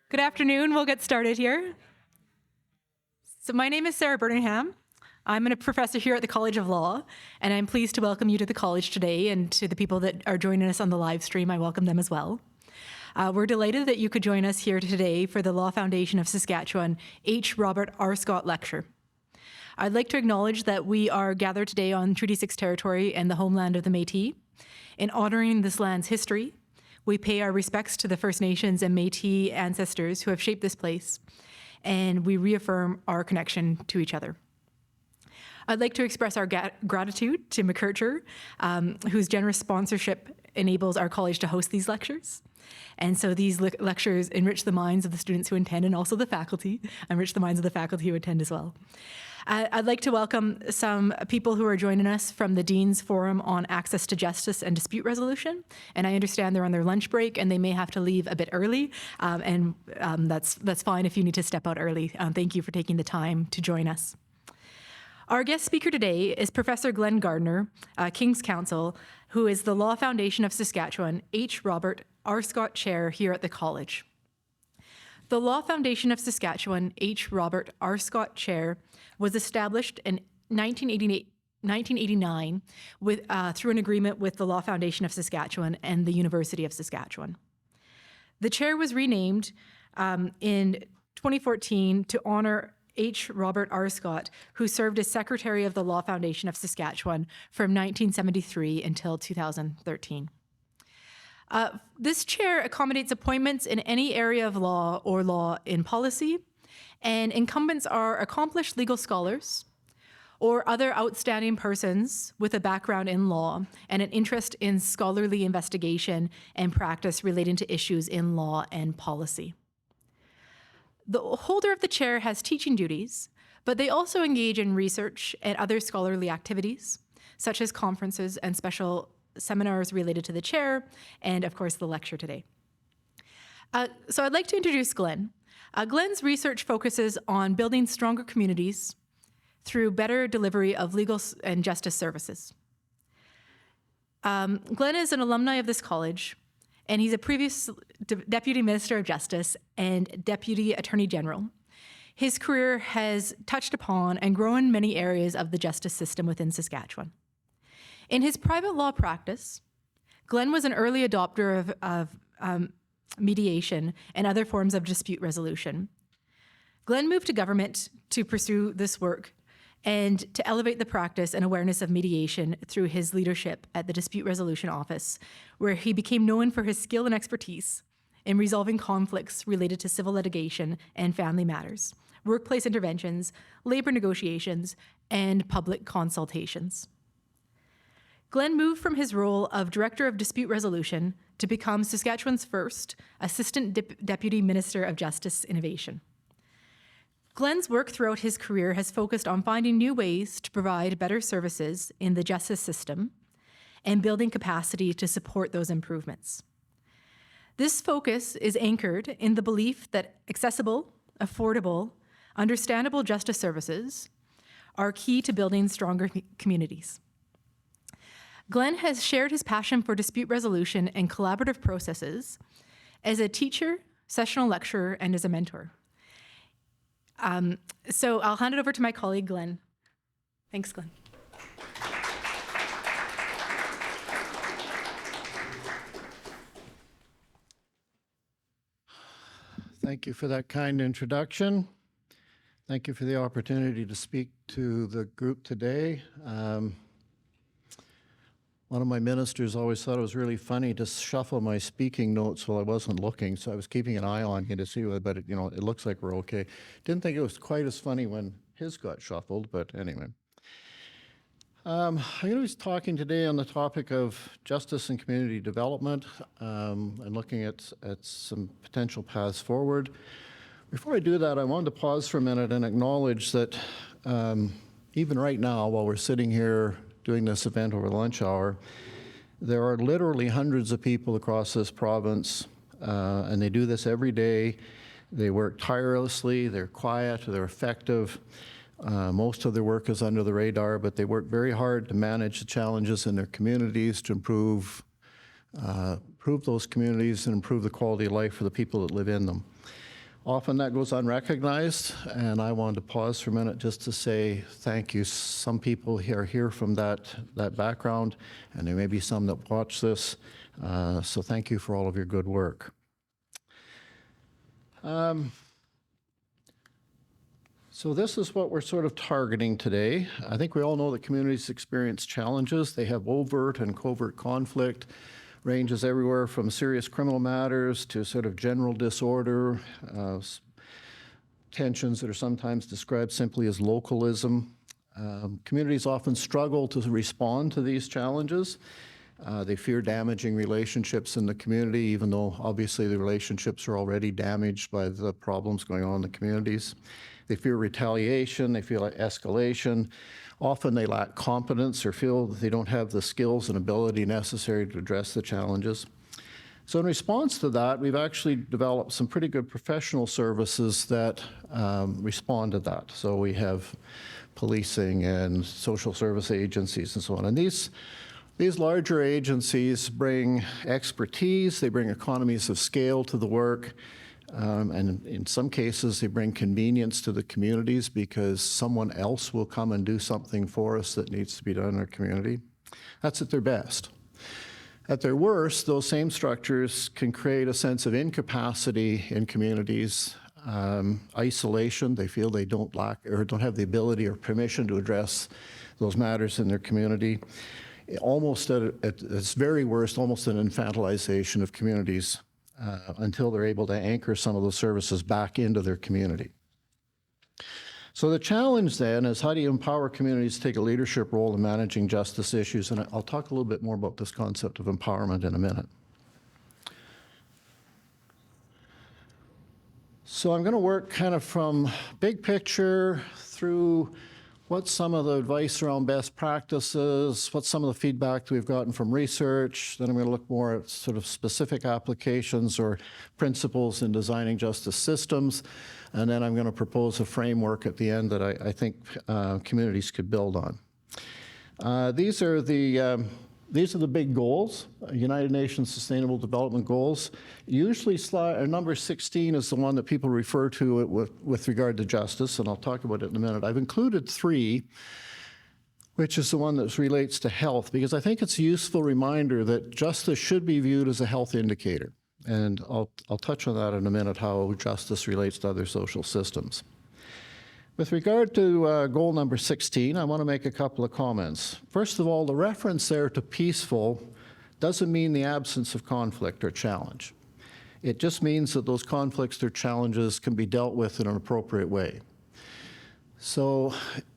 Good afternoon. We'll get started here. So my name is Sarah Birmingham. I'm a professor here at the College of Law, and I'm pleased to welcome you to the college today, and to the people that are joining us on the live stream, I welcome them as well. We're delighted that you could join us here today for the Law Foundation of Saskatchewan H. Robert Arscott Lecture. I'd like to acknowledge that we are gathered today on Treaty 6 territory and the homeland of the Métis. In honoring this land's history, we pay our respects to the First Nations and Métis ancestors who have shaped this place, and we reaffirm our connection to each other. I'd like to express our gratitude to McKercher, whose generous sponsorship enables our college to host these lectures. And so these lectures enrich the minds of the students who attend, and also the faculty, enrich the minds of the faculty who attend as well. I'd like to welcome some people who are joining us from the Dean's Forum on Access to Justice and Dispute Resolution. And I understand they're on their lunch break and they may have to leave a bit early. That's fine if you need to step out early. Thank you for taking the time to join us. Our guest speaker today is Professor Glen Gardner, King's Counsel, who is the Law Foundation of Saskatchewan H. Robert Arscott Chair here at the college. The Law Foundation of Saskatchewan H. Robert Arscott Chair was established in 1989 through an agreement with the Law Foundation of Saskatchewan and the University of Saskatchewan. The chair was renamed in 2014 to honor H. Robert Arscott, who served as Secretary of the Law Foundation of Saskatchewan from 1973 until 2013. This chair accommodates appointments in any area of law or law in policy, and incumbents are accomplished legal scholars or other outstanding persons with a background in law and an interest in scholarly investigation and practice relating to issues in law and policy. The holder of the chair has teaching duties, but they also engage in research and other scholarly activities, such as conferences and special seminars related to the chair, and of course the lecture today. So I'd like to introduce Glen. Glen's research focuses on building stronger communities through better delivery of legal and justice services. Glen is an alumni of this college, and he's a previous Deputy Minister of Justice and Deputy Attorney General. His career has touched upon and grown many areas of the justice system within Saskatchewan. In his private law practice, Glen was an early adopter of mediation and other forms of dispute resolution. Glen moved to government to pursue this work and to elevate the practice and awareness of mediation through his leadership at the Dispute Resolution Office, where he became known for his skill and expertise in resolving conflicts related to civil litigation and family matters, workplace interventions, labor negotiations, and public consultations. Glen moved from his role of Director of Dispute Resolution to become Saskatchewan's first Assistant Deputy Minister of Justice Innovation. Glen's work throughout his career has focused on finding new ways to provide better services in the justice system and building capacity to support those improvements. This focus is anchored in the belief that accessible, affordable, understandable justice services are key to building stronger communities. Glen has shared his passion for dispute resolution and collaborative processes as a teacher, sessional lecturer, and as a mentor. So I'll hand it over to my colleague, Glen. Thanks, Glen. Thank you for that kind introduction. Thank you for the opportunity to speak to the group today. One of my ministers always thought it was really funny to shuffle my speaking notes while I wasn't looking, so I was keeping an eye on you to see whether, but it looks like we're okay. Didn't think it was quite as funny when his got shuffled, but anyway. I'm going to be talking today on the topic of justice and community development and looking at some potential paths forward. Before I do that, I wanted to pause for a minute and acknowledge that even right now, while we're sitting here doing this event over lunch hour, there are literally hundreds of people across this province, and they do this every day. They work tirelessly, they're quiet, they're effective. Most of their work is under the radar, but they work very hard to manage the challenges in their communities, to improve those communities and improve the quality of life for the people that live in them. Often that goes unrecognized, and I wanted to pause for a minute just to say thank you. Some people here are here from that background, and there may be some that watch this, so thank you for all of your good work. So this is what we're sort of targeting today. I think we all know that communities experience challenges. They have overt and covert conflict, ranges everywhere from serious criminal matters to sort of general disorder, tensions that are sometimes described simply as localism. Communities often struggle to respond to these challenges. They fear damaging relationships in the community, even though obviously the relationships are already damaged by the problems going on in the communities. They fear retaliation, they feel escalation. Often they lack competence or feel that they don't have the skills and ability necessary to address the challenges. So in response to that, we've actually developed some pretty good professional services that respond to that. So we have policing and social service agencies and so on. And these larger agencies bring expertise, they bring economies of scale to the work, and in some cases they bring convenience to the communities because someone else will come and do something for us that needs to be done in our community. That's at their best. At their worst, those same structures can create a sense of incapacity in communities, isolation. They feel they don't have the ability or permission to address those matters in their community. Almost at its very worst, almost an infantilization of communities until they're able to anchor some of those services back into their community. So the challenge then is, how do you empower communities to take a leadership role in managing justice issues? And I'll talk a little bit more about this concept of empowerment in a minute. So I'm going to work kind of from big picture through what's some of the advice around best practices, what's some of the feedback that we've gotten from research. Then I'm going to look more at sort of specific applications or principles in designing justice systems. And then I'm going to propose a framework at the end that I think communities could build on. These are the big goals, United Nations Sustainable Development Goals. Usually number 16 is the one that people refer to with regard to justice, and I'll talk about it in a minute. I've included 3, which is the one that relates to health, because I think it's a useful reminder that justice should be viewed as a health indicator. And I'll touch on that in a minute, how justice relates to other social systems. With regard to goal number 16, I want to make a couple of comments. First of all, the reference there to peaceful doesn't mean the absence of conflict or challenge. It just means that those conflicts or challenges can be dealt with in an appropriate way. So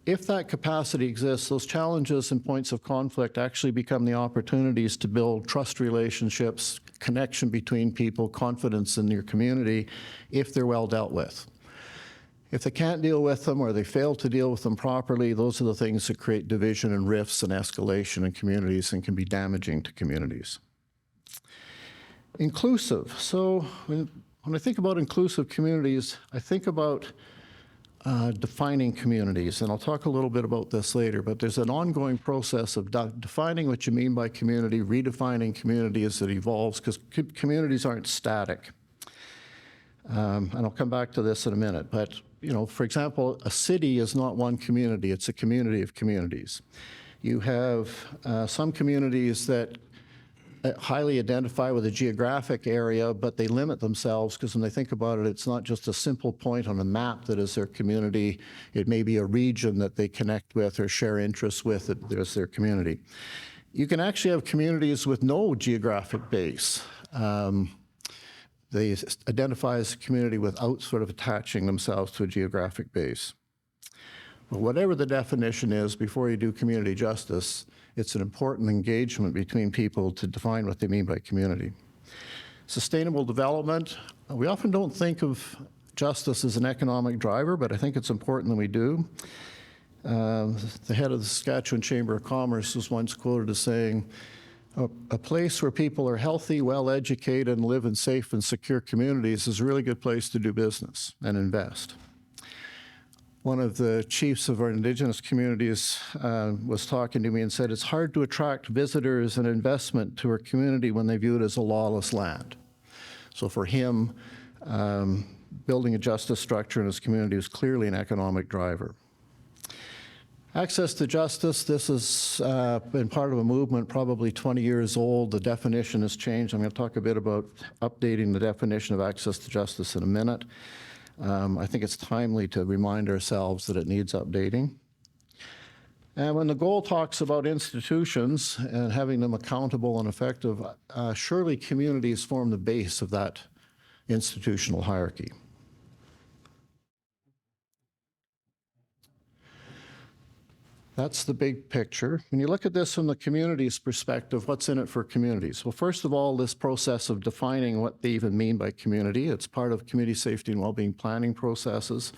if that capacity exists, those challenges and points of conflict actually become the opportunities to build trust relationships, connection between people, confidence in your community, if they're well dealt with. If they can't deal with them or they fail to deal with them properly, those are the things that create division and rifts and escalation in communities and can be damaging to communities. Inclusive. So when I think about inclusive communities, I think about defining communities, and I'll talk a little bit about this later, but there's an ongoing process of defining what you mean by community, redefining community as it evolves, because communities aren't static. And I'll come back to this in a minute, but for example, a city is not one community, it's a community of communities. You have some communities that highly identify with a geographic area, but they limit themselves because when they think about it, it's not just a simple point on a map that is their community. It may be a region that they connect with or share interests with that is their community. You can actually have communities with no geographic base. They identify as a community without sort of attaching themselves to a geographic base. But whatever the definition is, before you do community justice, it's an important engagement between people to define what they mean by community. Sustainable development, we often don't think of justice as an economic driver, but I think it's important that we do. The head of the Saskatchewan Chamber of Commerce was once quoted as saying, a place where people are healthy, well-educated, and live in safe and secure communities is a really good place to do business and invest. One of the chiefs of our Indigenous communities was talking to me and said, it's hard to attract visitors and investment to our community when they view it as a lawless land. So for him, building a justice structure in his community is clearly an economic driver. Access to justice, this has been part of a movement probably 20 years old. The definition has changed. I'm going to talk a bit about updating the definition of access to justice in a minute. I think it's timely to remind ourselves that it needs updating. And when the goal talks about institutions and having them accountable and effective, surely communities form the base of that institutional hierarchy. That's the big picture. When you look at this from the community's perspective, what's in it for communities? Well, first of all, this process of defining what they even mean by community. It's part of community safety and well-being planning processes.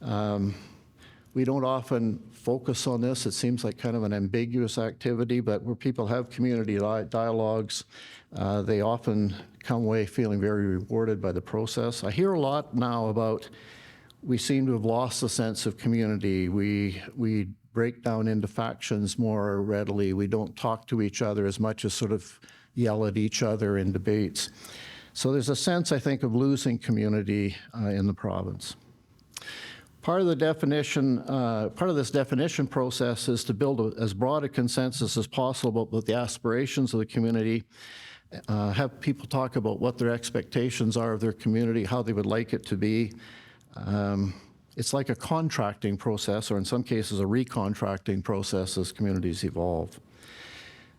We don't often focus on this. It seems like kind of an ambiguous activity, but where people have community dialogues, they often come away feeling very rewarded by the process. I hear a lot now about we seem to have lost the sense of community. We break down into factions more readily. We don't talk to each other as much as sort of yell at each other in debates. So there's a sense, I think, of losing community in the province. Part of the definition, part of this definition process is to build as broad a consensus as possible with the aspirations of the community, have people talk about what their expectations are of their community, how they would like it to be. It's like a contracting process, or in some cases a recontracting process as communities evolve.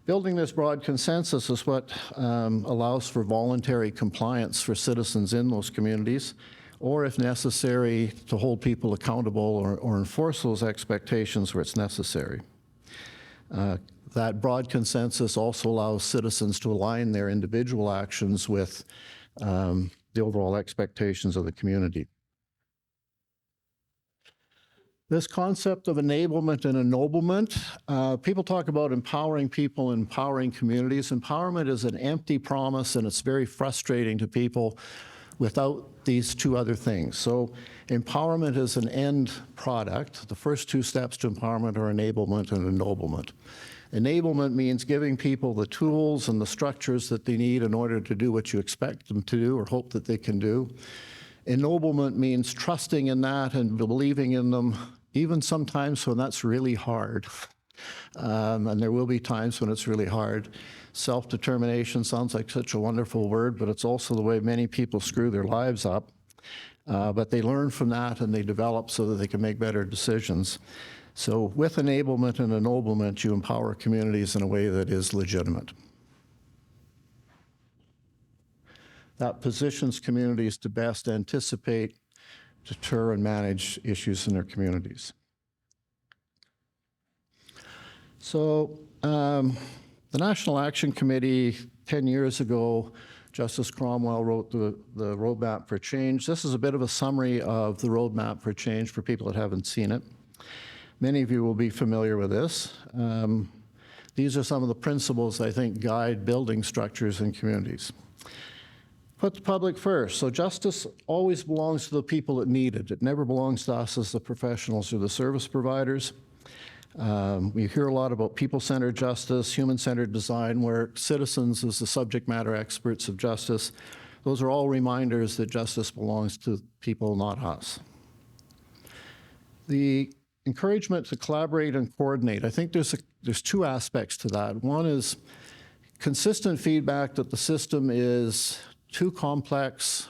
Building this broad consensus is what allows for voluntary compliance for citizens in those communities, or if necessary, to hold people accountable or enforce those expectations where it's necessary. That broad consensus also allows citizens to align their individual actions with the overall expectations of the community. This concept of enablement and ennoblement, people talk about empowering people, empowering communities. Empowerment is an empty promise, and it's very frustrating to people without these two other things. So empowerment is an end product. The first two steps to empowerment are enablement and ennoblement. Enablement means giving people the tools and the structures that they need in order to do what you expect them to do or hope that they can do. Ennoblement means trusting in that and believing in them, even sometimes when that's really hard. And there will be times when it's really hard. Self-determination sounds like such a wonderful word, but it's also the way many people screw their lives up. But they learn from that and they develop so that they can make better decisions. So with enablement and ennoblement, you empower communities in a way that is legitimate. That positions communities to best anticipate, deter, and manage issues in their communities. So the National Action Committee, 10 years ago, Justice Cromwell wrote the Roadmap for Change. This is a bit of a summary of the Roadmap for Change for people that haven't seen it. Many of you will be familiar with this. These are some of the principles I think guide building structures in communities. Put the public first. So justice always belongs to the people that need it. It never belongs to us as the professionals or the service providers. We hear a lot about people-centered justice, human-centered design work, citizens as the subject matter experts of justice. Those are all reminders that justice belongs to people, not us. The encouragement to collaborate and coordinate. I think there's two aspects to that. One is consistent feedback that the system is too complex,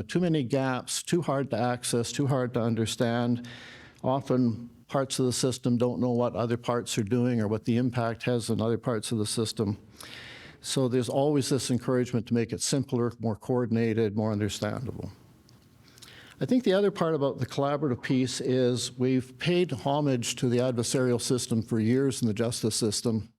too many gaps, too hard to access, too hard to understand. Often parts of the system don't know what other parts are doing or what the impact has on other parts of the system. So there's always this encouragement to make it simpler, more coordinated, more understandable. I think the other part about the collaborative piece is we've paid homage to the adversarial system for years in the justice system.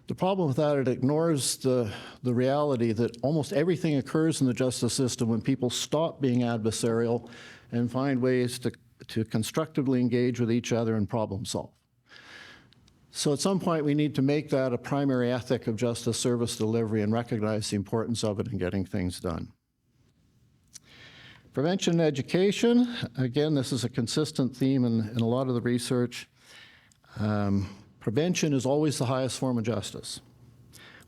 The problem with that, it ignores the reality that almost everything occurs in the justice system when people stop being adversarial and find ways to constructively engage with each other and problem solve. So at some point we need to make that a primary ethic of justice service delivery and recognize the importance of it in getting things done. Prevention and education, again, this is a consistent theme in a lot of the research. Prevention is always the highest form of justice.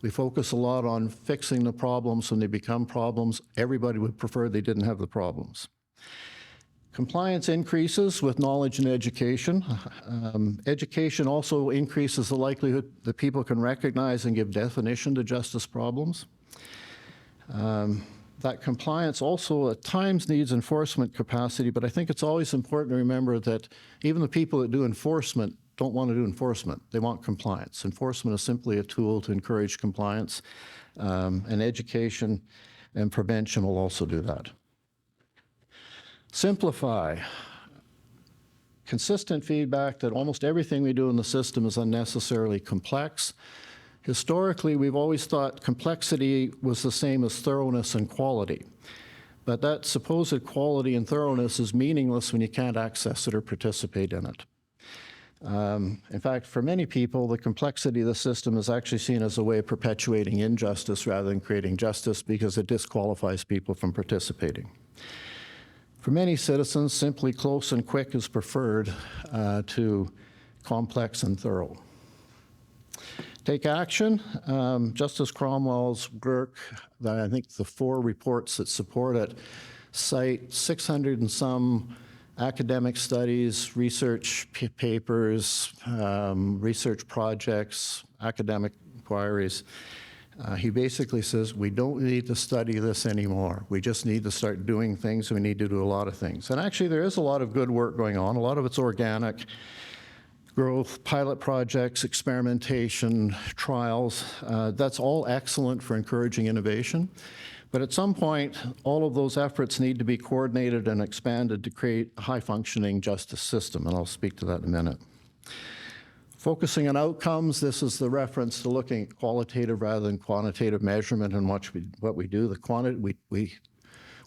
We focus a lot on fixing the problems when they become problems. Everybody would prefer they didn't have the problems. Compliance increases with knowledge and education. Education also increases the likelihood that people can recognize and give definition to justice problems. That compliance also at times needs enforcement capacity, but I think it's always important to remember that even the people that do enforcement don't want to do enforcement. They want compliance. Enforcement is simply a tool to encourage compliance, and education and prevention will also do that. Simplify. Consistent feedback that almost everything we do in the system is unnecessarily complex. Historically, we've always thought complexity was the same as thoroughness and quality. But that supposed quality and thoroughness is meaningless when you can't access it or participate in it. In fact, for many people, the complexity of the system is actually seen as a way of perpetuating injustice rather than creating justice because it disqualifies people from participating. For many citizens, simply close and quick is preferred to complex and thorough. Take action. Justice Cromwell's work, I think the 4 reports that support it, cite 600 and some academic studies, research papers, research projects, academic inquiries. He basically says, we don't need to study this anymore. We just need to start doing things. We need to do a lot of things. And actually, there is a lot of good work going on. A lot of it's organic growth, pilot projects, experimentation, trials. That's all excellent for encouraging innovation. But at some point, all of those efforts need to be coordinated and expanded to create a high-functioning justice system, and I'll speak to that in a minute. Focusing on outcomes, this is the reference to looking at qualitative rather than quantitative measurement in what we do.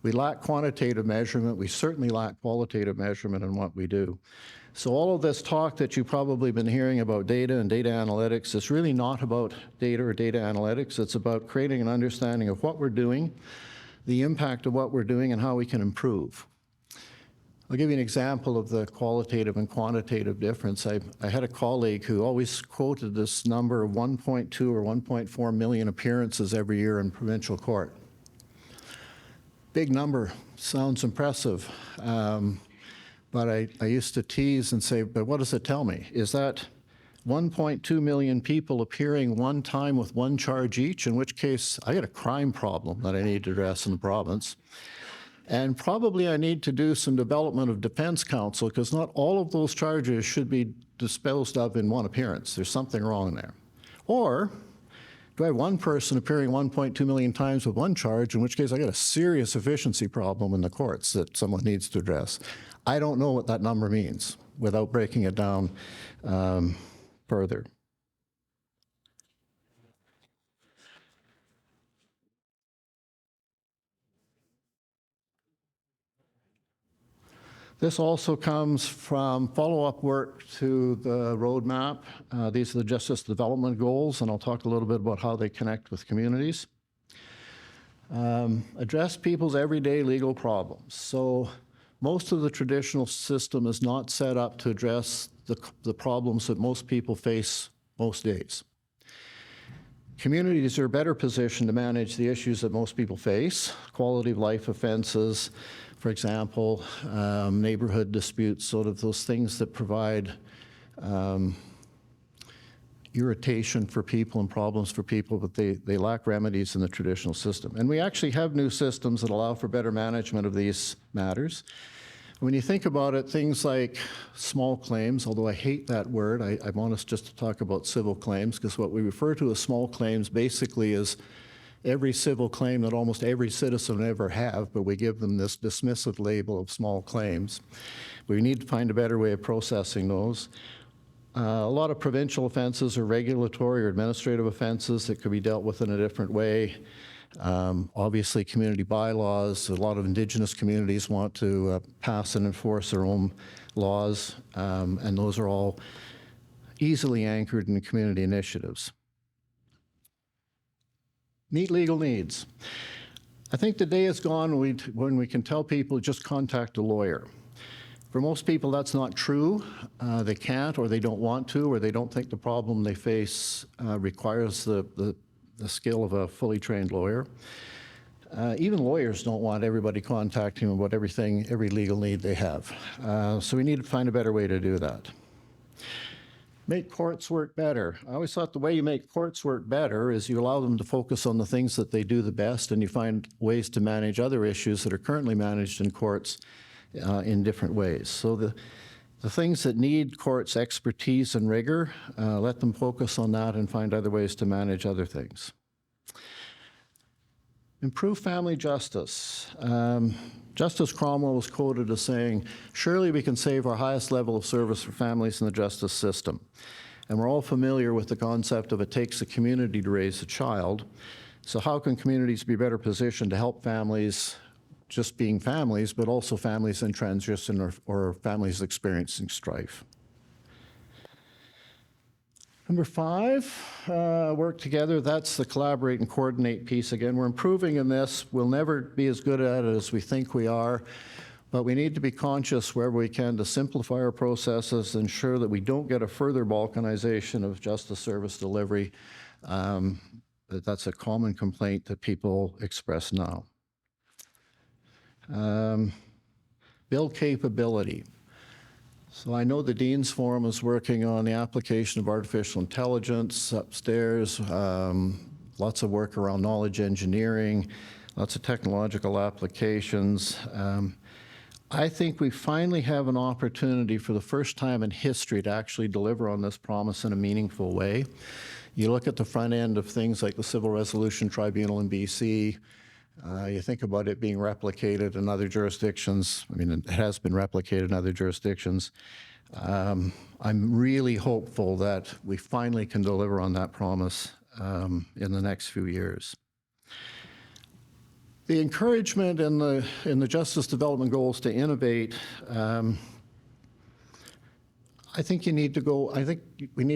We lack quantitative measurement. We certainly lack qualitative measurement in what we do. So all of this talk that you've probably been hearing about data and data analytics is really not about data or data analytics. It's about creating an understanding of what we're doing, the impact of what we're doing, and how we can improve. I'll give you an example of the qualitative and quantitative difference. I had a colleague who always quoted this number of 1.2 or 1.4 million appearances every year in provincial court. Big number, sounds impressive. But I used to tease and say, but what does it tell me? Is that 1.2 million people appearing one time with one charge each, in which case I got a crime problem that I need to address in the province. And probably I need to do some development of defense counsel because not all of those charges should be disposed of in one appearance. There's something wrong there. Or do I have one person appearing 1.2 million times with one charge, in which case I got a serious efficiency problem in the courts that someone needs to address? I don't know what that number means without breaking it down further. This also comes from follow-up work to the roadmap. These are the Justice Development Goals, and I'll talk a little bit about how they connect with communities. Address people's everyday legal problems. So most of the traditional system is not set up to address the problems that most people face most days. Communities are better positioned to manage the issues that most people face, quality of life offenses, for example, neighborhood disputes, sort of those things that provide irritation for people and problems for people, but they lack remedies in the traditional system. And we actually have new systems that allow for better management of these matters. When you think about it, things like small claims, although I hate that word, I want us just to talk about civil claims, because what we refer to as small claims basically is every civil claim that almost every citizen would ever have, but we give them this dismissive label of small claims. We need to find a better way of processing those. A lot of provincial offenses are regulatory or administrative offenses that could be dealt with in a different way. Obviously, community bylaws. A lot of Indigenous communities want to pass and enforce their own laws, and those are all easily anchored in community initiatives. Meet legal needs. I think the day is gone when we can tell people just contact a lawyer. For most people, that's not true. They can't, or they don't want to, or they don't think the problem they face requires the the skill of a fully trained lawyer. Even lawyers don't want everybody contacting them about everything, every legal need they have. So we need to find a better way to do that. Make courts work better. I always thought the way you make courts work better is you allow them to focus on the things that they do the best, and you find ways to manage other issues that are currently managed in courts in different ways. So the things that need courts' expertise and rigor, let them focus on that and find other ways to manage other things. Improve family justice. Justice Cromwell was quoted as saying, "Surely we can save our highest level of service for families in the justice system." And we're all familiar with the concept of it takes a community to raise a child. So how can communities be better positioned to help families just being families, but also families in transition or families experiencing strife? Number 5, work together. That's the collaborate and coordinate piece. Again, we're improving in this. We'll never be as good at it as we think we are, but we need to be conscious wherever we can to simplify our processes, ensure that we don't get a further balkanization of justice service delivery. That's a common complaint that people express now. Build capability. So I know the Dean's Forum is working on the application of artificial intelligence upstairs, lots of work around knowledge engineering, lots of technological applications. I think we finally have an opportunity for the first time in history to actually deliver on this promise in a meaningful way. You look at the front end of things like the Civil Resolution Tribunal in BC, you think about it being replicated in other jurisdictions. I mean, it has been replicated in other jurisdictions. I'm really hopeful that we finally can deliver on that promise in the next few years. The encouragement in the Justice Development Goals to innovate, I think we need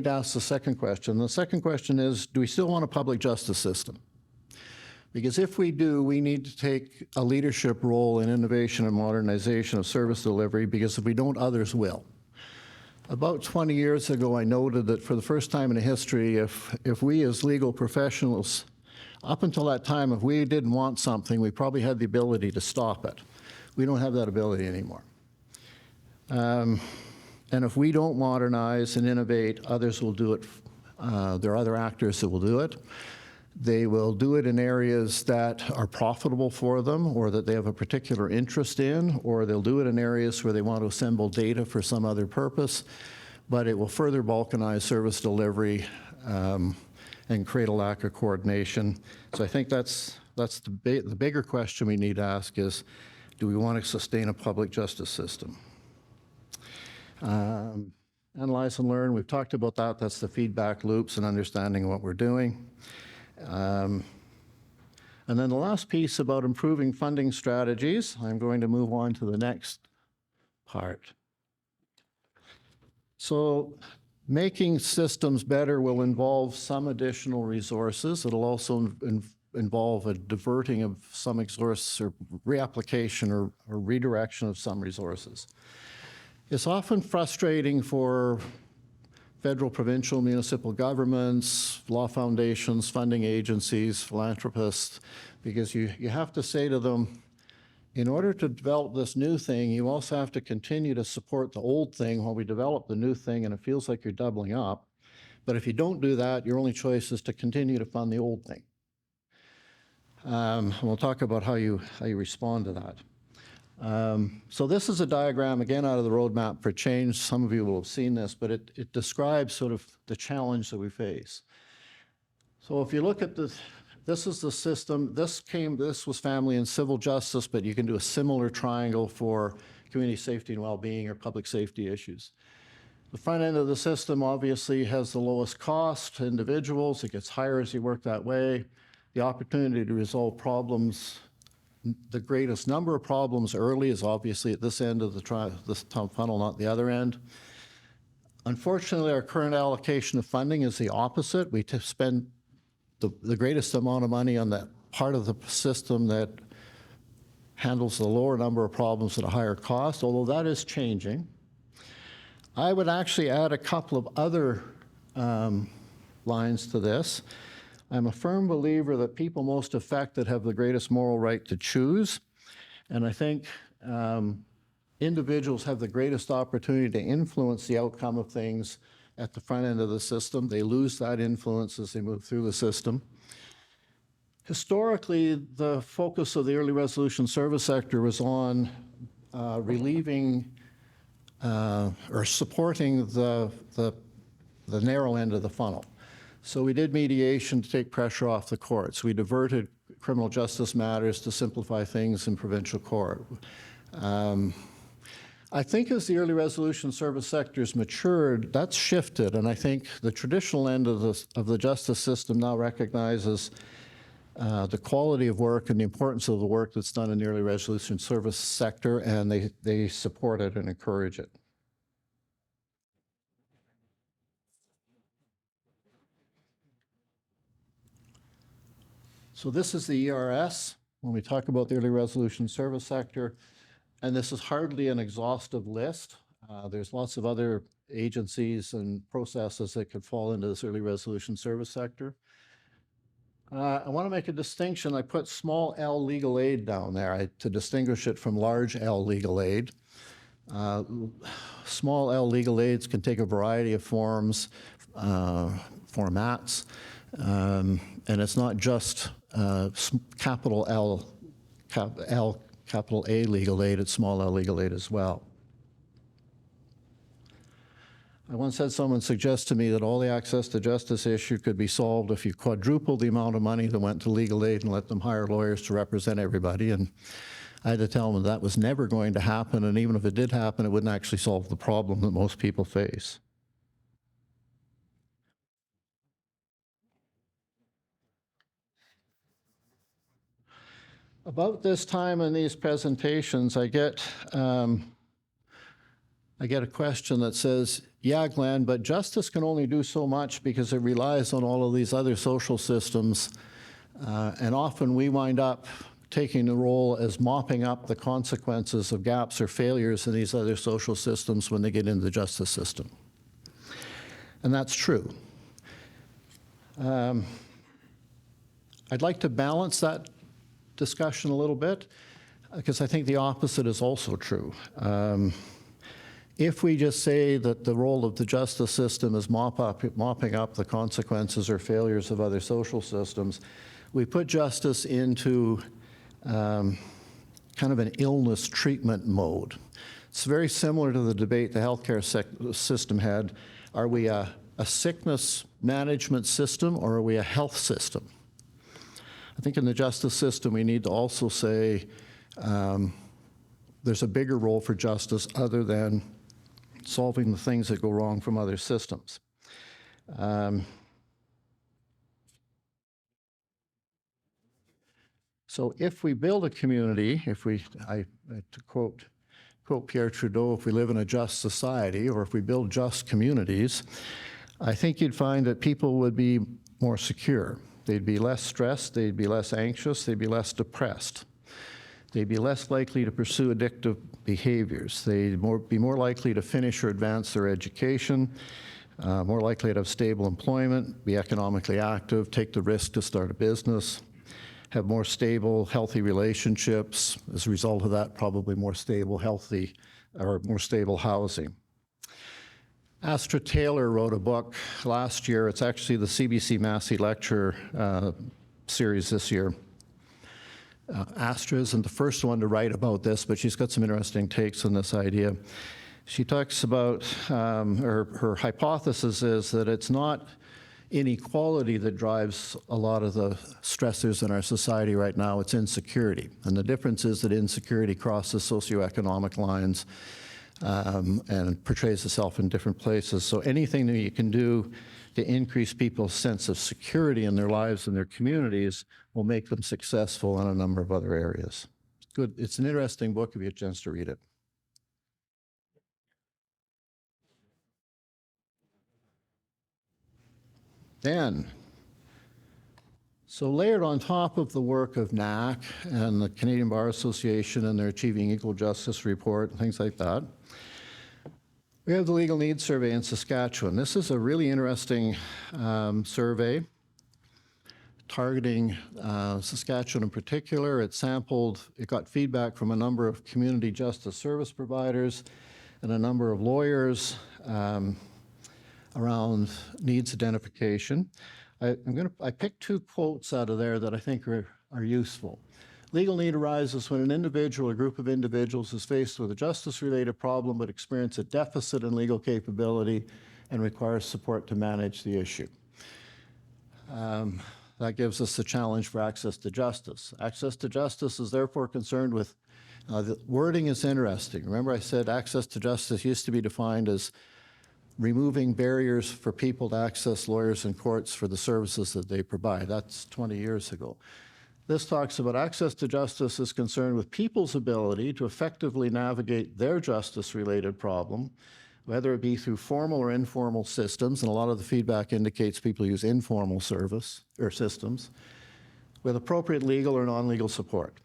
to ask the second question. The second question is, do we still want a public justice system? Because if we do, we need to take a leadership role in innovation and modernization of service delivery, because if we don't, others will. About 20 years ago, I noted that for the first time in history, if we as legal professionals, up until that time, if we didn't want something, we probably had the ability to stop it. We don't have that ability anymore. And if we don't modernize and innovate, others will do it. There are other actors that will do it. They will do it in areas that are profitable for them or that they have a particular interest in, or they'll do it in areas where they want to assemble data for some other purpose, but it will further balkanize service delivery and create a lack of coordination. So I think that's the bigger question we need to ask is, do we want to sustain a public justice system? Analyze and learn, we've talked about that. That's the feedback loops and understanding what we're doing. And then the last piece about improving funding strategies, I'm going to move on to the next part. So making systems better will involve some additional resources. It'll also involve a diverting of some resources or reapplication or redirection of some resources. It's often frustrating for federal, provincial, municipal governments, law foundations, funding agencies, philanthropists, because you have to say to them, in order to develop this new thing, you also have to continue to support the old thing while we develop the new thing, and it feels like you're doubling up. But if you don't do that, your only choice is to continue to fund the old thing. We'll talk about how you respond to that. So this is a diagram, again, out of the Roadmap for Change. Some of you will have seen this, but it describes sort of the challenge that we face. So if you look at this, this is the system. This was family and civil justice, but you can do a similar triangle for community safety and well-being or public safety issues. The front end of the system obviously has the lowest cost to individuals. It gets higher as you work that way. The opportunity to resolve problems, the greatest number of problems early is obviously at this end of this funnel, not the other end. Unfortunately, our current allocation of funding is the opposite. We spend the greatest amount of money on that part of the system that handles the lower number of problems at a higher cost, although that is changing. I would actually add a couple of other lines to this. I'm a firm believer that people most affected have the greatest moral right to choose, and I think individuals have the greatest opportunity to influence the outcome of things at the front end of the system. They lose that influence as they move through the system. Historically, the focus of the early resolution service sector was on relieving or supporting the narrow end of the funnel. So we did mediation to take pressure off the courts. We diverted criminal justice matters to simplify things in provincial court. I think as the early resolution service sector's matured, that's shifted, and I think the traditional end of the justice system now recognizes the quality of work and the importance of the work that's done in the early resolution service sector, and they support it and encourage it. So this is the ERS when we talk about the early resolution service sector, and this is hardly an exhaustive list. There's lots of other agencies and processes that could fall into this early resolution service sector. I want to make a distinction. I put small L legal aid down there to distinguish it from large L legal aid. Small L legal aids can take a variety of forms, formats, and it's not just capital L, capital A legal aid, it's small L legal aid as well. I once had someone suggest to me that all the access to justice issue could be solved if you quadrupled the amount of money that went to legal aid and let them hire lawyers to represent everybody. And I had to tell them that was never going to happen, and even if it did happen, it wouldn't actually solve the problem that most people face. About this time in these presentations, I get a question that says, yeah, Glenn, but justice can only do so much because it relies on all of these other social systems, and often we wind up taking the role as mopping up the consequences of gaps or failures in these other social systems when they get into the justice system. And that's true. I'd like to balance that discussion a little bit, because I think the opposite is also true. If we just say that the role of the justice system is mopping up the consequences or failures of other social systems, we put justice into kind of an illness treatment mode. It's very similar to the debate the healthcare system had. Are we a sickness management system or are we a health system? I think in the justice system we need to also say there's a bigger role for justice other than solving the things that go wrong from other systems. So if we build a community, to quote Pierre Trudeau, if we live in a just society, or if we build just communities, I think you'd find that people would be more secure. They'd be less stressed, they'd be less anxious, they'd be less depressed. They'd be less likely to pursue addictive behaviors. They'd be more likely to finish or advance their education, more likely to have stable employment, be economically active, take the risk to start a business, have more stable, healthy relationships. As a result of that, probably more stable, healthy, or more stable housing. Astra Taylor wrote a book last year. It's actually the CBC Massey Lecture series this year. Astra isn't the first one to write about this, but she's got some interesting takes on this idea. She talks about, her hypothesis is that it's not inequality that drives a lot of the stressors in our society right now, it's insecurity. And the difference is that insecurity crosses socioeconomic lines and portrays itself in different places. So anything that you can do to increase people's sense of security in their lives and their communities will make them successful in a number of other areas. Good. It's an interesting book if you get a chance to read it. Then, so layered on top of the work of NAC and the Canadian Bar Association and their Achieving Equal Justice report and things like that, we have the Legal Needs Survey in Saskatchewan. This is a really interesting survey. targeting Saskatchewan in particular. It got feedback from a number of community justice service providers and a number of lawyers around needs identification. I picked 2 quotes out of there that I think are useful. Legal need arises when an individual or group of individuals is faced with a justice-related problem but experience a deficit in legal capability and requires support to manage the issue. That gives us a challenge for access to justice. Access to justice is therefore concerned with, the wording is interesting. Remember I said access to justice used to be defined as removing barriers for people to access lawyers and courts for the services that they provide. That's 20 years ago. This talks about access to justice is concerned with people's ability to effectively navigate their justice-related problem, whether it be through formal or informal systems, and a lot of the feedback indicates people use informal service or systems, with appropriate legal or non-legal support.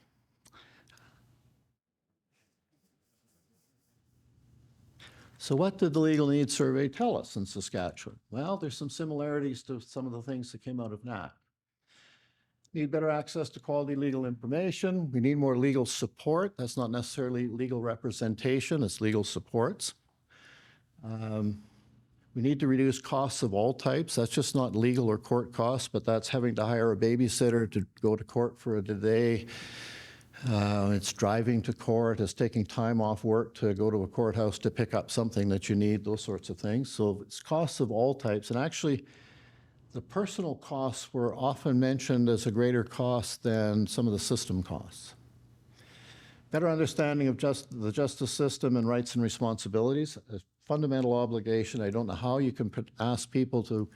So what did the legal needs survey tell us in Saskatchewan? Well, there's some similarities to some of the things that came out of NAC. Need better access to quality legal information. We need more legal support. That's not necessarily legal representation, it's legal supports. We need to reduce costs of all types. That's just not legal or court costs, but that's having to hire a babysitter to go to court for a day. It's driving to court, it's taking time off work to go to a courthouse to pick up something that you need, those sorts of things. So it's costs of all types. And actually, the personal costs were often mentioned as a greater cost than some of the system costs. Better understanding of the justice system and rights and responsibilities, a fundamental obligation. I don't know how you can ask people to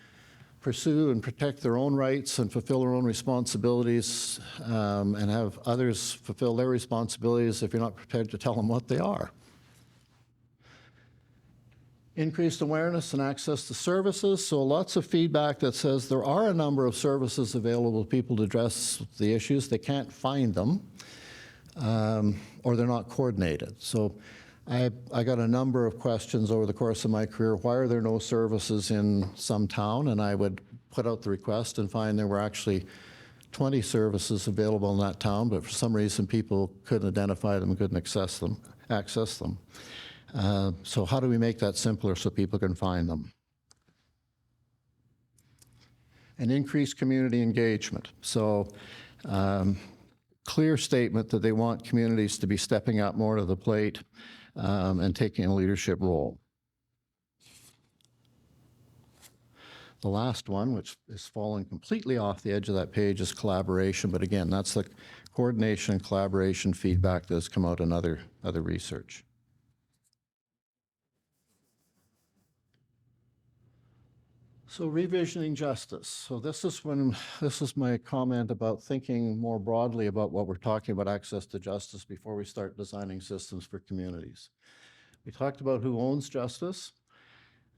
pursue and protect their own rights and fulfill their own responsibilities and have others fulfill their responsibilities if you're not prepared to tell them what they are. Increased awareness and access to services. So lots of feedback that says there are a number of services available to people to address the issues. They can't find them or they're not coordinated. So I got a number of questions over the course of my career. Why are there no services in some town? And I would put out the request and find there were actually 20 services available in that town, but for some reason people couldn't identify them, couldn't access them. So how do we make that simpler so people can find them? And increase community engagement. So clear statement that they want communities to be stepping up more to the plate and taking a leadership role. The last one, which is falling completely off the edge of that page, is collaboration. But again, that's the coordination and collaboration feedback that has come out in other research. So revisioning justice. So this is my comment about thinking more broadly about what we're talking about access to justice before we start designing systems for communities. We talked about who owns justice.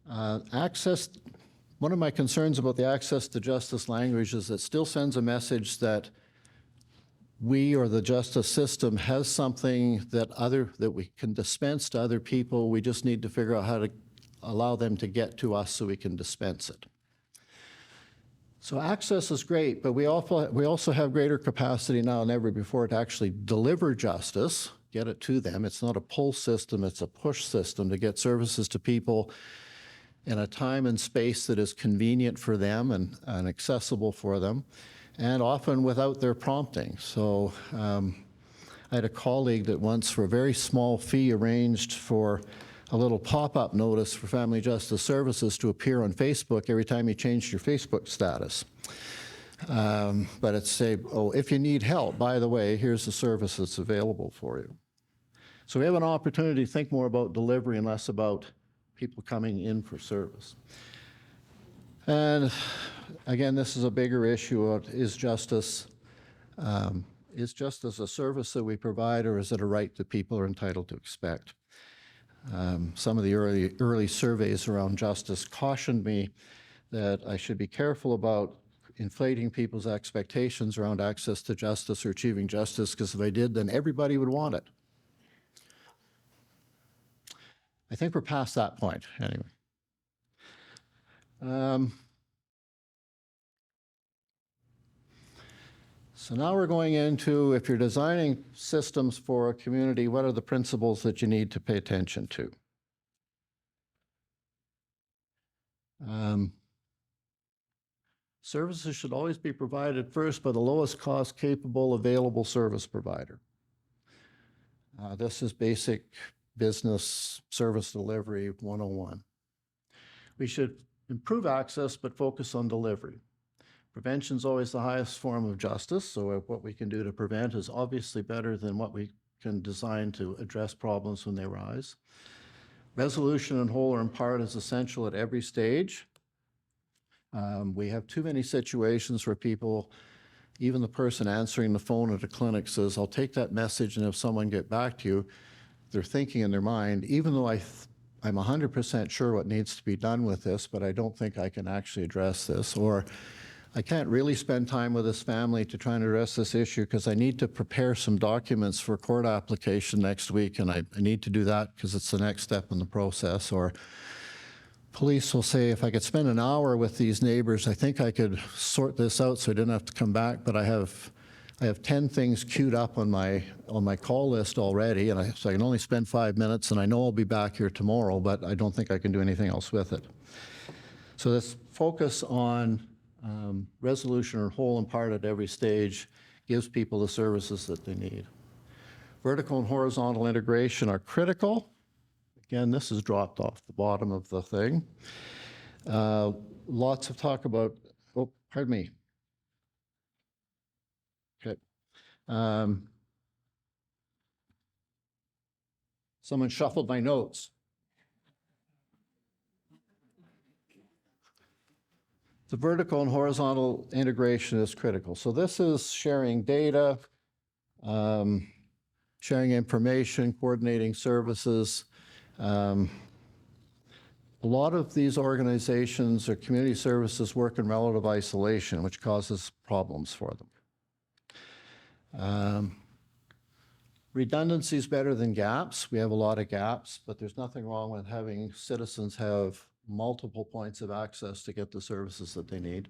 One of my concerns about the access to justice language is it still sends a message that we or the justice system has something that we can dispense to other people. We just need to figure out how to allow them to get to us so we can dispense it. So access is great, but we also have greater capacity now than ever before to actually deliver justice, get it to them. It's not a pull system, it's a push system to get services to people in a time and space that is convenient for them and accessible for them, and often without their prompting. So I had a colleague that once, for a very small fee, arranged for a little pop-up notice for Family Justice Services to appear on Facebook every time you changed your Facebook status. But it's say, oh, if you need help, by the way, here's the service that's available for you. So we have an opportunity to think more about delivery and less about people coming in for service. And again, this is a bigger issue of is justice a service that we provide, or is it a right that people are entitled to expect? Some of the early surveys around justice cautioned me that I should be careful about inflating people's expectations around access to justice or achieving justice, because if I did, then everybody would want it. I think we're past that point, anyway. So now we're going into, if you're designing systems for a community, what are the principles that you need to pay attention to? Services should always be provided first by the lowest cost capable available service provider. This is basic business service delivery 101. We should improve access but focus on delivery. Prevention is always the highest form of justice, so what we can do to prevent is obviously better than what we can design to address problems when they arise. Resolution in whole or in part is essential at every stage. We have too many situations where people, even the person answering the phone at a clinic says, I'll take that message and if someone get back to you, they're thinking in their mind, even though I'm 100% sure what needs to be done with this, but I don't think I can actually address this, or I can't really spend time with this family to try and address this issue because I need to prepare some documents for a court application next week, and I need to do that because it's the next step in the process. Or police will say, if I could spend an hour with these neighbors, I think I could sort this out so I didn't have to come back, but I have 10 things queued up on my call list already, and so I can only spend 5 minutes, and I know I'll be back here tomorrow, but I don't think I can do anything else with it. So this focus on resolution or whole and part at every stage gives people the services that they need. Vertical and horizontal integration are critical. Again, this is dropped off the bottom of the thing. Lots of talk about, oh, pardon me. Okay. Someone shuffled my notes. The vertical and horizontal integration is critical. So this is sharing data, sharing information, coordinating services. A lot of these organizations or community services work in relative isolation, which causes problems for them. Redundancy is better than gaps. We have a lot of gaps, but there's nothing wrong with having citizens have multiple points of access to get the services that they need.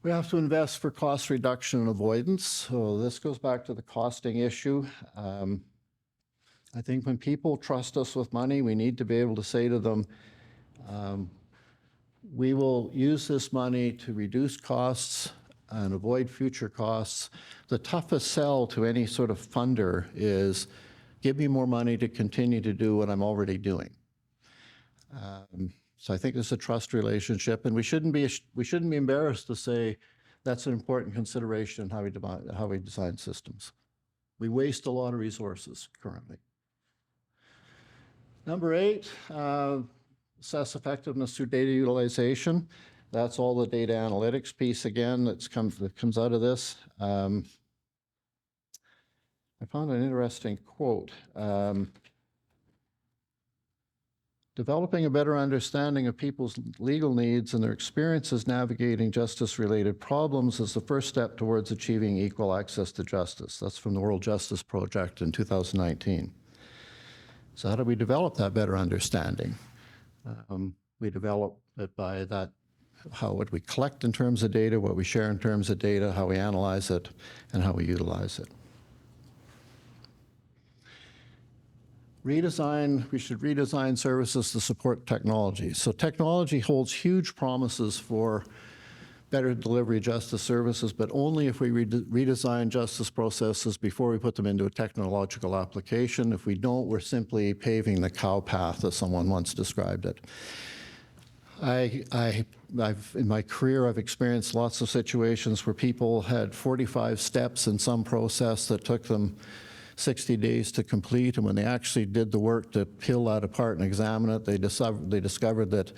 We have to invest for cost reduction and avoidance. So this goes back to the costing issue. I think when people trust us with money, we need to be able to say to them, we will use this money to reduce costs and avoid future costs. The toughest sell to any sort of funder is, give me more money to continue to do what I'm already doing. So I think there's a trust relationship, and we shouldn't be embarrassed to say that's an important consideration in how we design systems. We waste a lot of resources currently. Number 8, assess effectiveness through data utilization. That's all the data analytics piece again that comes out of this. I found an interesting quote. Developing a better understanding of people's legal needs and their experiences navigating justice-related problems is the first step towards achieving equal access to justice. That's from the World Justice Project in 2019. So how do we develop that better understanding? We develop it by that, what we collect in terms of data, what we share in terms of data, how we analyze it, and how we utilize it. We should redesign services to support technology. So technology holds huge promises for better delivery of justice services, but only if we redesign justice processes before we put them into a technological application. If we don't, we're simply paving the cow path, as someone once described it. In my career, I've experienced lots of situations where people had 45 steps in some process that took them 60 days to complete, and when they actually did the work to peel that apart and examine it, they discovered that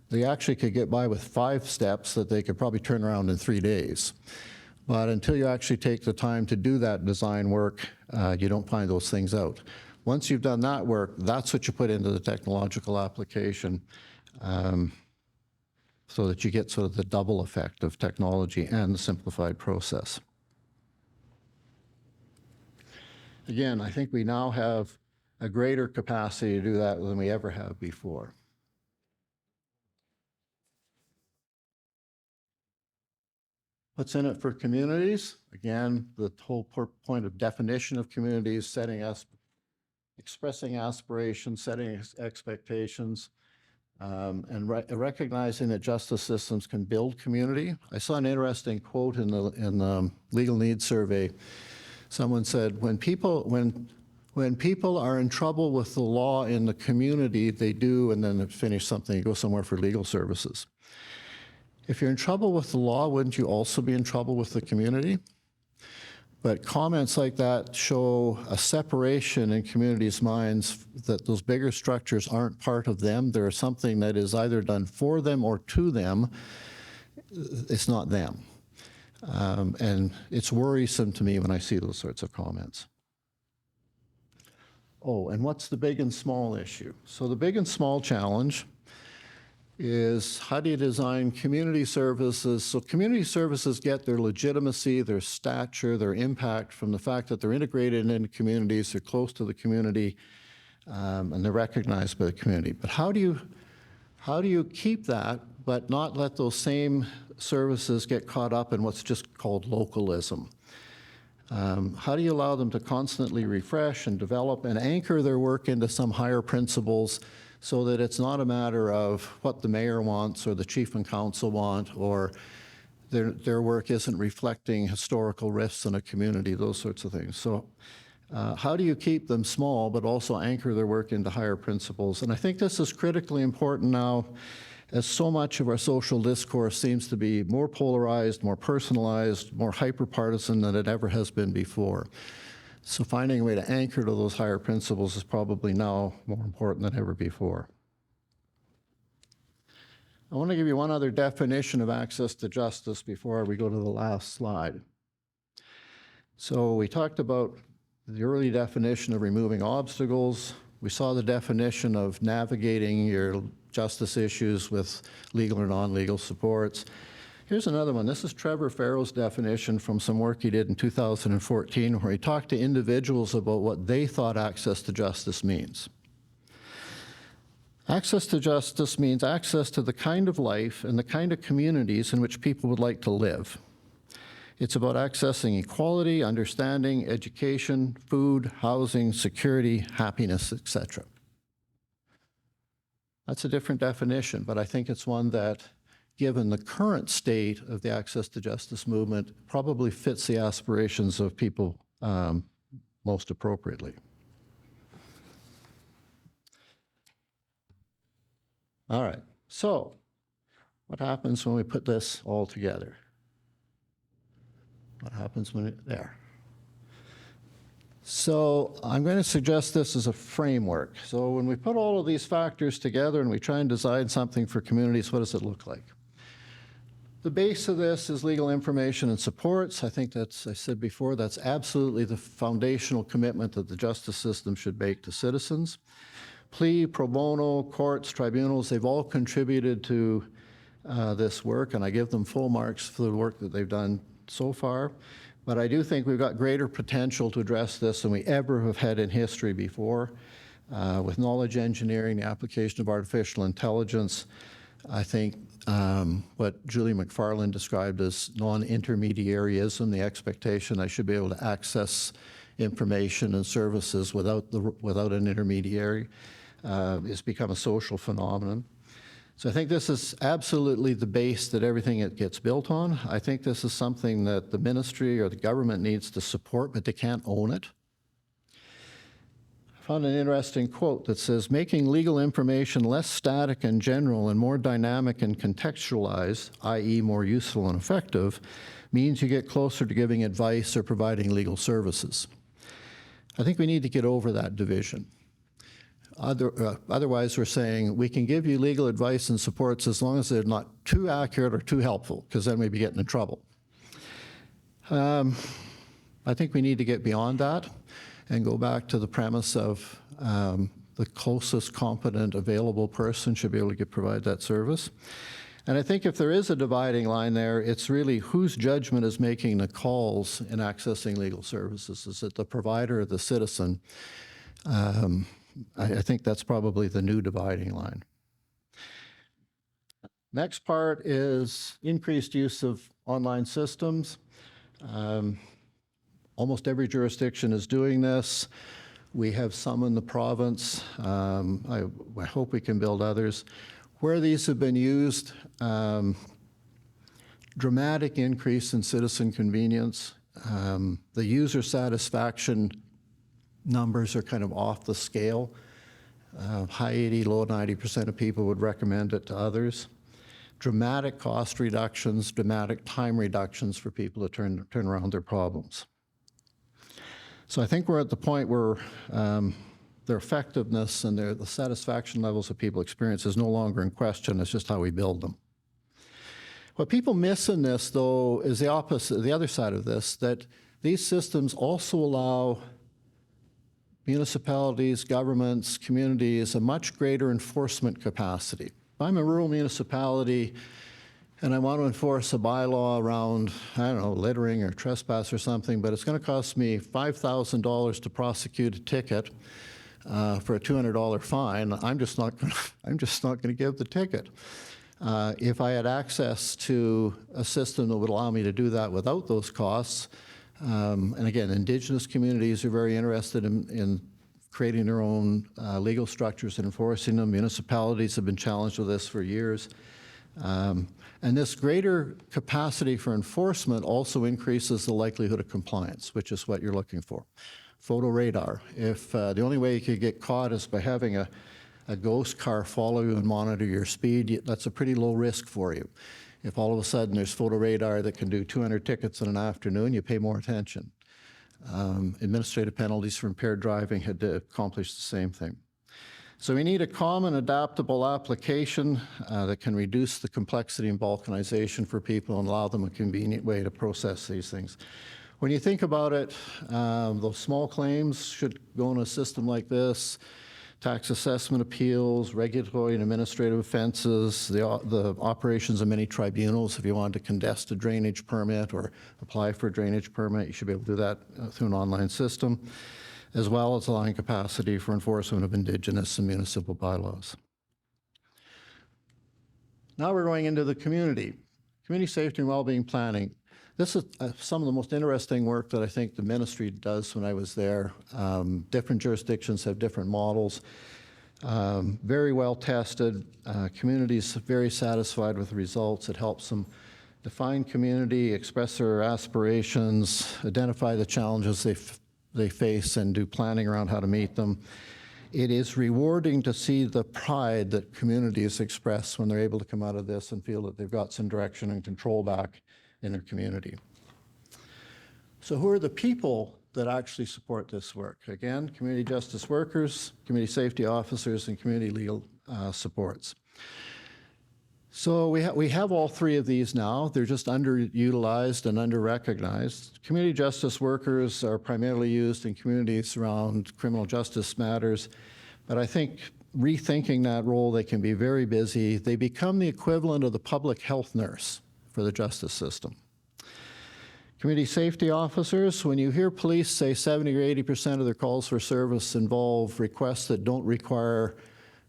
they actually could get by with 5 steps that they could probably turn around in 3 days. But until you actually take the time to do that design work, you don't find those things out. Once you've done that work, that's what you put into the technological application, so that you get sort of the double effect of technology and the simplified process. Again, I think we now have a greater capacity to do that than we ever have before. What's in it for communities? Again, the whole point of definition of communities, expressing aspirations, setting expectations, and recognizing that justice systems can build community. I saw an interesting quote in the legal needs survey. Someone said, when people are in trouble with the law in the community, they do, and then they finish something, you go somewhere for legal services. If you're in trouble with the law, wouldn't you also be in trouble with the community? But comments like that show a separation in communities' minds that those bigger structures aren't part of them. They're something that is either done for them or to them. It's not them. And it's worrisome to me when I see those sorts of comments. Oh, and what's the big and small issue? So the big and small challenge is, how do you design community services? So community services get their legitimacy, their stature, their impact from the fact that they're integrated into communities, they're close to the community, and they're recognized by the community. But how do you keep that, but not let those same services get caught up in what's just called localism? How do you allow them to constantly refresh and develop and anchor their work into some higher principles, so that it's not a matter of what the mayor wants or the chief and council want, or their work isn't reflecting historical rifts in a community, those sorts of things. So how do you keep them small but also anchor their work into higher principles? And I think this is critically important now, as so much of our social discourse seems to be more polarized, more personalized, more hyper-partisan than it ever has been before. So finding a way to anchor to those higher principles is probably now more important than ever before. I want to give you one other definition of access to justice before we go to the last slide. So we talked about the early definition of removing obstacles. We saw the definition of navigating your justice issues with legal or non-legal supports. Here's another one. This is Trevor Farrow's definition from some work he did in 2014, where he talked to individuals about what they thought access to justice means. Access to justice means access to the kind of life and the kind of communities in which people would like to live. It's about accessing equality, understanding, education, food, housing, security, happiness, etc. That's a different definition, but I think it's one that, given the current state of the access to justice movement, probably fits the aspirations of people most appropriately. All right, so what happens when we put this all together? What happens when there? So I'm going to suggest this as a framework. So when we put all of these factors together and we try and design something for communities, what does it look like? The base of this is legal information and supports. I think that's, I said before, that's absolutely the foundational commitment that the justice system should make to citizens. Plea, pro bono, courts, tribunals, they've all contributed to this work, and I give them full marks for the work that they've done so far. But I do think we've got greater potential to address this than we ever have had in history before. With knowledge engineering, the application of artificial intelligence, I think what Julie McFarland described as non-intermediaryism, the expectation I should be able to access information and services without an intermediary, has become a social phenomenon. So I think this is absolutely the base that everything it gets built on. I think this is something that the ministry or the government needs to support, but they can't own it. I found an interesting quote that says, making legal information less static and general and more dynamic and contextualized, i.e. more useful and effective, means you get closer to giving advice or providing legal services. I think we need to get over that division. Otherwise, we're saying we can give you legal advice and supports as long as they're not too accurate or too helpful, because then we'd be getting in trouble. I think we need to get beyond that and go back to the premise of the closest competent available person should be able to provide that service. And I think if there is a dividing line there, it's really whose judgment is making the calls in accessing legal services. Is it the provider or the citizen? I think that's probably the new dividing line. Next part is increased use of online systems. Almost every jurisdiction is doing this. We have some in the province. I hope we can build others. Where these have been used, dramatic increase in citizen convenience. The user satisfaction numbers are kind of off the scale. High 80, low 90% of people would recommend it to others. Dramatic cost reductions, dramatic time reductions for people to turn around their problems. So I think we're at the point where their effectiveness and the satisfaction levels that people experience is no longer in question. It's just how we build them. What people miss in this, though, is the opposite, the other side of this, that these systems also allow municipalities, governments, communities a much greater enforcement capacity. If I'm a rural municipality and I want to enforce a bylaw around, I don't know, littering or trespass or something, but it's going to cost me $5,000 to prosecute a ticket for a $200 fine, I'm just not going to give the ticket. If I had access to a system that would allow me to do that without those costs, and again, Indigenous communities are very interested in creating their own legal structures and enforcing them. Municipalities have been challenged with this for years. And this greater capacity for enforcement also increases the likelihood of compliance, which is what you're looking for. Photo radar. If the only way you could get caught is by having a ghost car follow you and monitor your speed, that's a pretty low risk for you. If all of a sudden there's photo radar that can do 200 tickets in an afternoon, you pay more attention. Administrative penalties for impaired driving had to accomplish the same thing. So we need a common adaptable application that can reduce the complexity and balkanization for people and allow them a convenient way to process these things. When you think about it, those small claims should go in a system like this. Tax assessment appeals, regulatory and administrative offenses, the operations of many tribunals. If you want to contest a drainage permit or apply for a drainage permit, you should be able to do that through an online system, as well as allowing capacity for enforcement of Indigenous and municipal bylaws. Now we're going into the community. Community safety and well-being planning. This is some of the most interesting work that I think the ministry does when I was there. Different jurisdictions have different models. Very well tested. Communities very satisfied with the results. It helps them define community, express their aspirations, identify the challenges they face, and do planning around how to meet them. It is rewarding to see the pride that communities express when they're able to come out of this and feel that they've got some direction and control back in their community. So who are the people that actually support this work? Again, community justice workers, community safety officers, and community legal supports. So we have all three of these now. They're just underutilized and under-recognized. Community justice workers are primarily used in communities around criminal justice matters, but I think rethinking that role, they can be very busy. They become the equivalent of the public health nurse for the justice system. Community safety officers, when you hear police say 70 or 80% of their calls for service involve requests that don't require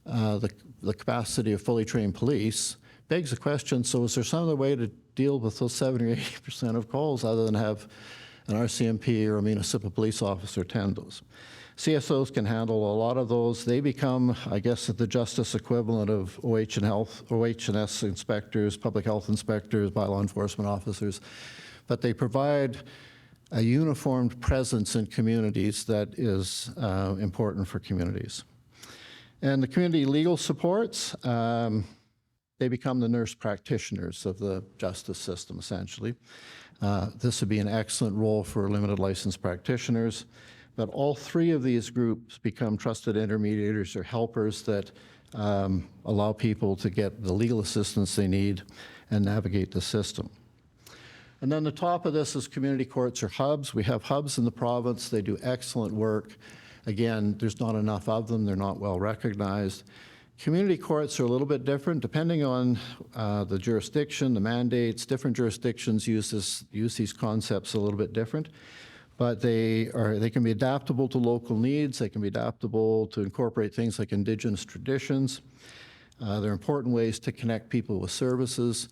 the capacity of fully trained police, begs the question, so is there some other way to deal with those 70 or 80% of calls other than have an RCMP or a municipal police officer attend those? CSOs can handle a lot of those. They become, I guess, the justice equivalent of OH&S inspectors, public health inspectors, bylaw enforcement officers, but they provide a uniformed presence in communities that is important for communities. And the community legal supports, they become the nurse practitioners of the justice system, essentially. This would be an excellent role for limited license practitioners. But all three of these groups become trusted intermediators or helpers that allow people to get the legal assistance they need and navigate the system. And then the top of this is community courts or hubs. We have hubs in the province. They do excellent work. Again, there's not enough of them. They're not well recognized. Community courts are a little bit different depending on the jurisdiction, the mandates. Different jurisdictions use these concepts a little bit different. But they can be adaptable to local needs. They can be adaptable to incorporate things like Indigenous traditions. They're important ways to connect people with services.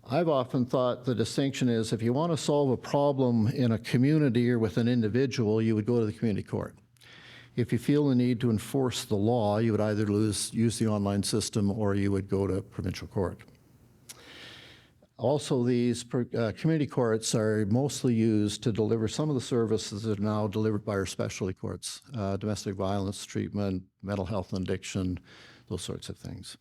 I've often thought the distinction is if you want to solve a problem in a community or with an individual, you would go to the community court. If you feel the need to enforce the law, you would either use the online system or you would go to provincial court. Also, these community courts are mostly used to deliver some of the services that are now delivered by our specialty courts, domestic violence treatment, mental health and addiction, those sorts of things.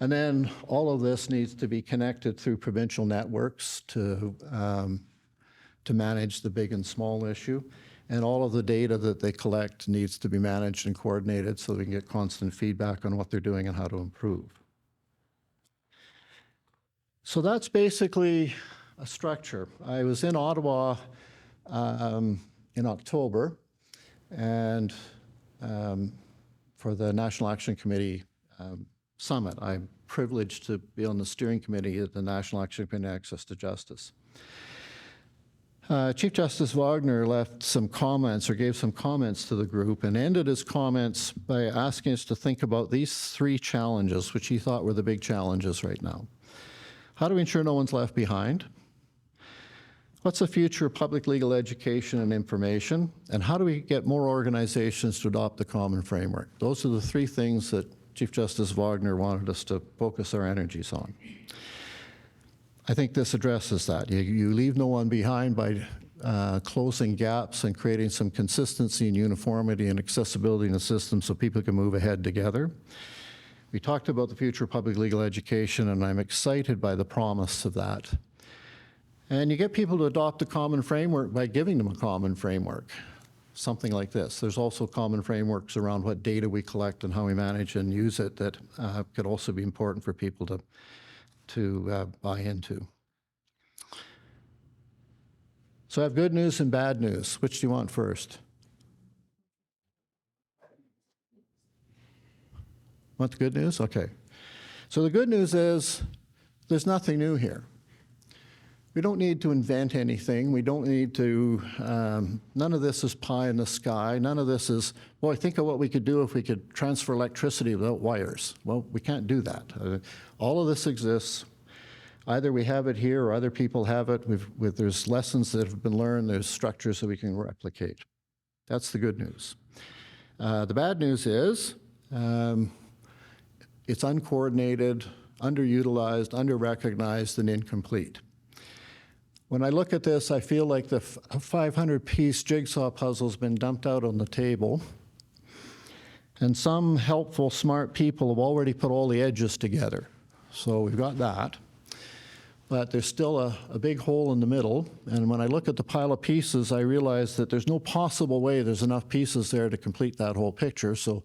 And then all of this needs to be connected through provincial networks to manage the big and small issue. And all of the data that they collect needs to be managed and coordinated so we can get constant feedback on what they're doing and how to improve. So that's basically a structure. I was in Ottawa in October and for the National Action Committee Summit. I'm privileged to be on the steering committee at the National Action Committee on Access to Justice. Chief Justice Wagner left some comments or gave some comments to the group and ended his comments by asking us to think about these three challenges, which he thought were the big challenges right now. How do we ensure no one's left behind? What's the future of public legal education and information? And how do we get more organizations to adopt the common framework? Those are the three things that Chief Justice Wagner wanted us to focus our energies on. I think this addresses that. You leave no one behind by closing gaps and creating some consistency and uniformity and accessibility in the system so people can move ahead together. We talked about the future of public legal education, and I'm excited by the promise of that. And you get people to adopt a common framework by giving them a common framework, something like this. There's also common frameworks around what data we collect and how we manage and use it that could also be important for people to buy into. So I have good news and bad news. Which do you want first? Want the good news? Okay. So the good news is there's nothing new here. We don't need to invent anything. We don't need to, none of this is pie in the sky. None of this is, well, think of what we could do if we could transfer electricity without wires. Well, we can't do that. All of this exists. Either we have it here or other people have it. There's lessons that have been learned. There's structures that we can replicate. That's the good news. The bad news is it's uncoordinated, underutilized, under-recognized, and incomplete. When I look at this, I feel like the 500-piece jigsaw puzzle's been dumped out on the table, and some helpful, smart people have already put all the edges together. So we've got that. But there's still a big hole in the middle, and when I look at the pile of pieces, I realize that there's no possible way there's enough pieces there to complete that whole picture, so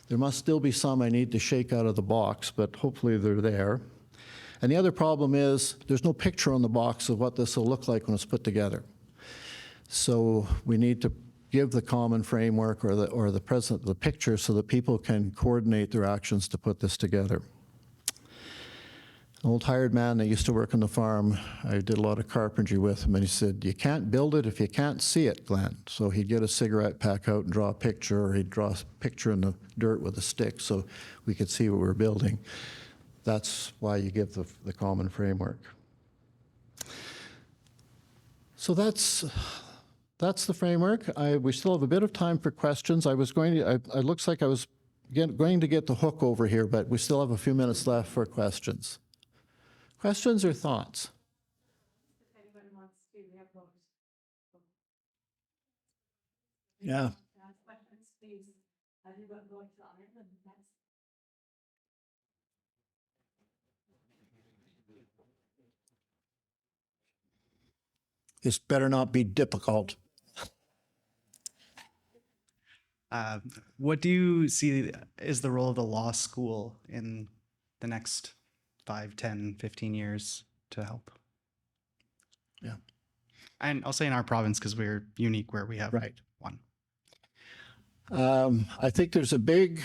there must still be some I need to shake out of the box, but hopefully they're there. And the other problem is there's no picture on the box of what this will look like when it's put together. So we need to give the common framework or the picture so that people can coordinate their actions to put this together. An old hired man that used to work on the farm, I did a lot of carpentry with him, and he said, "You can't build it if you can't see it, Glenn." So he'd get a cigarette pack out and draw a picture, or he'd draw a picture in the dirt with a stick so we could see what we were building. That's why you give the common framework. So that's the framework. We still have a bit of time for questions. It looks like I was going to get the hook over here, but we still have a few minutes left for questions. Questions or thoughts? If anyone wants to, we have those. Yeah. Ask questions, please. Everyone going to Ireland. This better not be difficult. What do you see is the role of the law school in the next 5, 10, 15 years to help? Yeah. And I'll say in our province because we're unique where we have Right. one. I think there's a big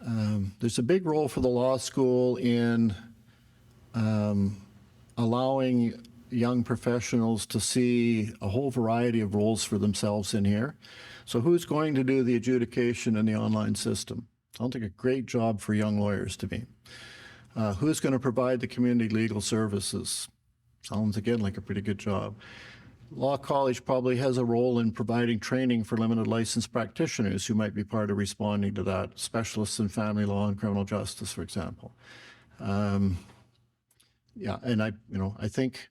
role for the law school in allowing young professionals to see a whole variety of roles for themselves in here. So who's going to do the adjudication in the online system? Sounds like a great job for young lawyers to me. Who's going to provide the community legal services? Sounds again like a pretty good job. Law College probably has a role in providing training for limited license practitioners who might be part of responding to that, specialists in family law and criminal justice, for example. Yeah, and I think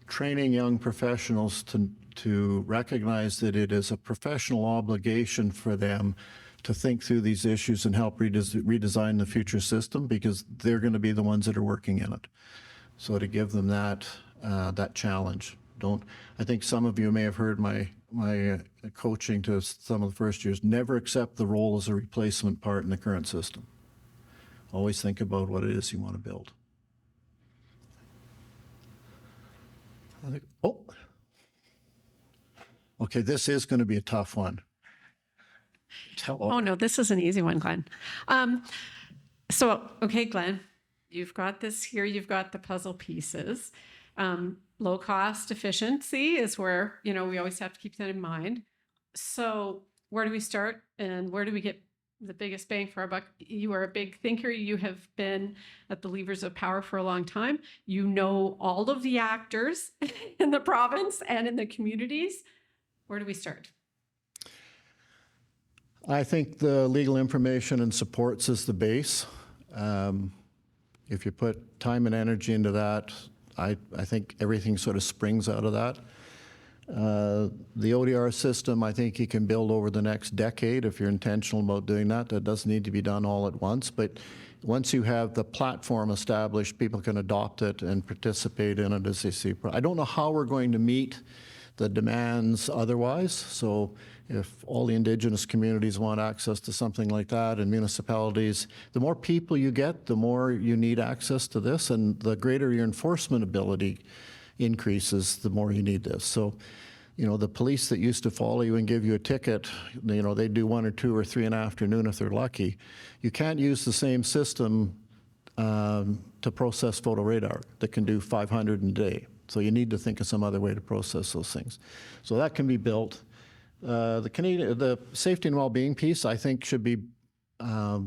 training young professionals to recognize that it is a professional obligation for them to think through these issues and help redesign the future system, because they're going to be the ones that are working in it. So to give them that challenge. I think some of you may have heard my coaching to some of the first years: never accept the role as a replacement part in the current system. Always think about what it is you want to build. Okay, this is going to be a tough one. Oh, no, this is an easy one, Glenn. Okay, Glenn, you've got this here. You've got the puzzle pieces. Low cost efficiency is where, we always have to keep that in mind. So where do we start and where do we get the biggest bang for our buck? You are a big thinker. You have been at the levers of power for a long time. You know all of the actors in the province and in the communities. Where do we start? I think the legal information and supports is the base. If you put time and energy into that, I think everything sort of springs out of that. The ODR system, I think you can build over the next decade if you're intentional about doing that. That doesn't need to be done all at once, but once you have the platform established, people can adopt it and participate in it as they see. I don't know how we're going to meet the demands otherwise. So if all the Indigenous communities want access to something like that, and municipalities, the more people you get, the more you need access to this, and the greater your enforcement ability increases, the more you need this. So, the police that used to follow you and give you a ticket, they do 1 or 2 or 3 in the afternoon if they're lucky. You can't use the same system to process photo radar that can do 500 in a day. So you need to think of some other way to process those things. So that can be built. The safety and well-being piece, I think, should be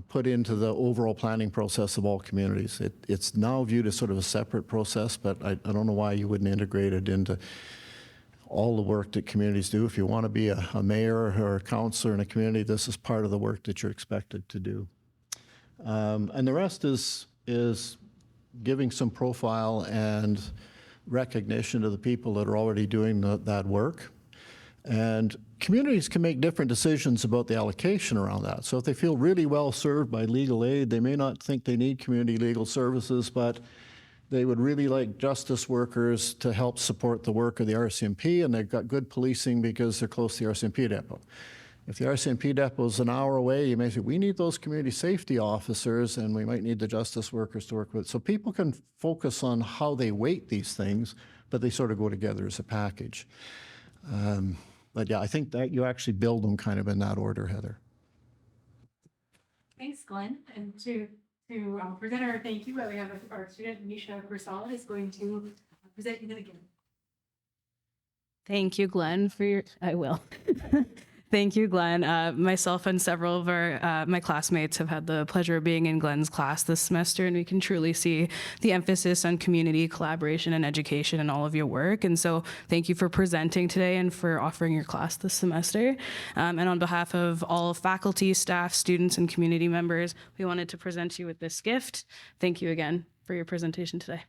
put into the overall planning process of all communities. It's now viewed as sort of a separate process, but I don't know why you wouldn't integrate it into all the work that communities do. If you want to be a mayor or a councillor in a community, this is part of the work that you're expected to do. And the rest is giving some profile and recognition to the people that are already doing that work. And communities can make different decisions about the allocation around that. So if they feel really well served by legal aid, they may not think they need community legal services, but they would really like justice workers to help support the work of the RCMP, and they've got good policing because they're close to the RCMP depot. If the RCMP depot is an hour away, you may say, we need those community safety officers, and we might need the justice workers to work with. So people can focus on how they weight these things, but they sort of go together as a package. But yeah, I think that you actually build them kind of in that order, Heather. Thanks, Glenn. And to present our thank you, we have our student, Misha Versal, is going to present you again. Thank you, Glenn, I will. Thank you, Glenn. Myself and several of my classmates have had the pleasure of being in Glenn's class this semester, and we can truly see the emphasis on community collaboration and education in all of your work. And so thank you for presenting today and for offering your class this semester. And on behalf of all faculty, staff, students, and community members, we wanted to present you with this gift. Thank you again for your presentation today.